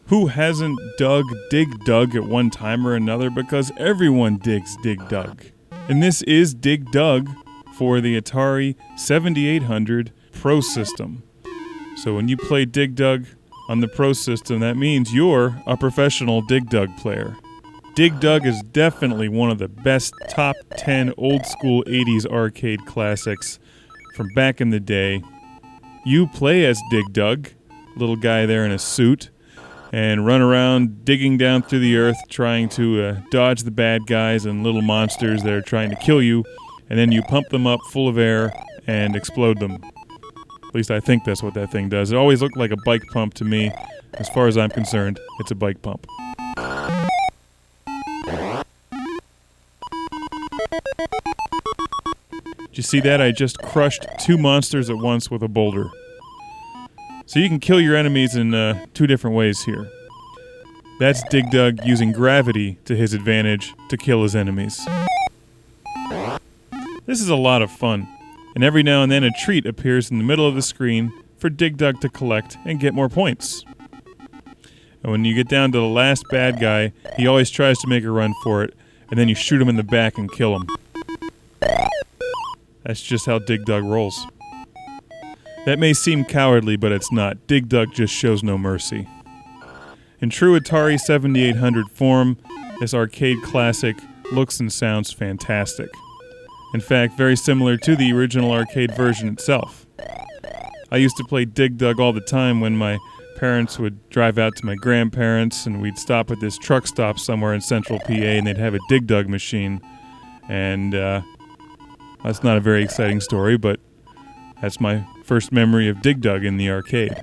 Who hasn't dug Dig Dug at one time or another, because everyone digs Dig Dug. And this is Dig Dug for the Atari 7800 ProSystem. So when you play Dig Dug on the ProSystem, that means you're a professional Dig Dug player. Dig Dug is definitely one of the best top 10 old school 80s arcade classics from back in the day. You play as Dig Dug, little guy there in a suit, and run around digging down through the earth trying to dodge the bad guys and little monsters that are trying to kill you, and then you pump them up full of air and explode them. At least I think that's what that thing does. It always looked like a bike pump to me. As far as I'm concerned, it's a bike pump. Did you see that? I just crushed two monsters at once with a boulder. So you can kill your enemies in two different ways here. That's Dig Dug using gravity to his advantage to kill his enemies. This is a lot of fun, and every now and then a treat appears in the middle of the screen for Dig Dug to collect and get more points. And when you get down to the last bad guy, he always tries to make a run for it, and then you shoot him in the back and kill him. That's just how Dig Dug rolls. That may seem cowardly, but it's not. Dig Dug just shows no mercy. In true Atari 7800 form, this arcade classic looks and sounds fantastic. In fact, very similar to the original arcade version itself. I used to play Dig Dug all the time when my parents would drive out to my grandparents, and we'd stop at this truck stop somewhere in central PA, and they'd have a Dig Dug machine. And that's not a very exciting story, but that's my first memory of Dig Dug in the arcade.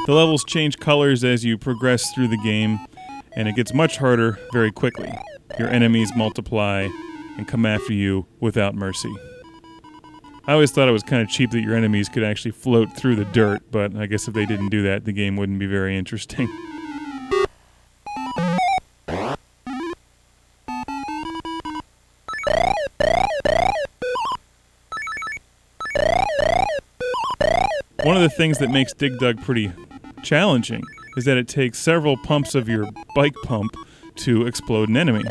The levels change colors as you progress through the game, and it gets much harder very quickly. Your enemies multiply and come after you without mercy. I always thought it was kind of cheap that your enemies could actually float through the dirt, but I guess if they didn't do that, the game wouldn't be very interesting. One of the things that makes Dig Dug pretty challenging is that it takes several pumps of your bike pump to explode an enemy.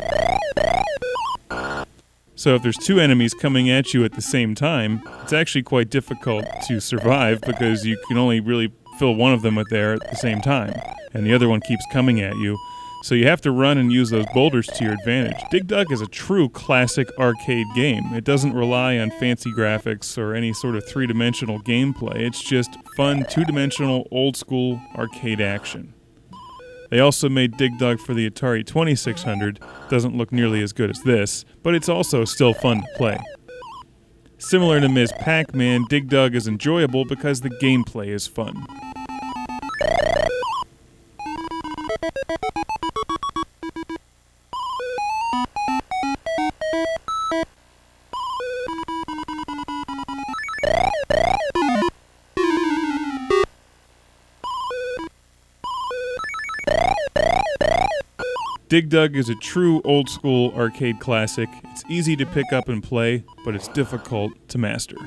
So if there's two enemies coming at you at the same time, it's actually quite difficult to survive because you can only really fill one of them with air at the same time, and the other one keeps coming at you. So you have to run and use those boulders to your advantage. Dig Dug is a true classic arcade game. It doesn't rely on fancy graphics or any sort of three-dimensional gameplay. It's just fun, two-dimensional, old-school arcade action. They also made Dig Dug for the Atari 2600. Doesn't look nearly as good as this, but it's also still fun to play. Similar to Ms. Pac-Man, Dig Dug is enjoyable because the gameplay is fun. Dig Dug is a true old-school arcade classic. It's easy to pick up and play, but it's difficult to master.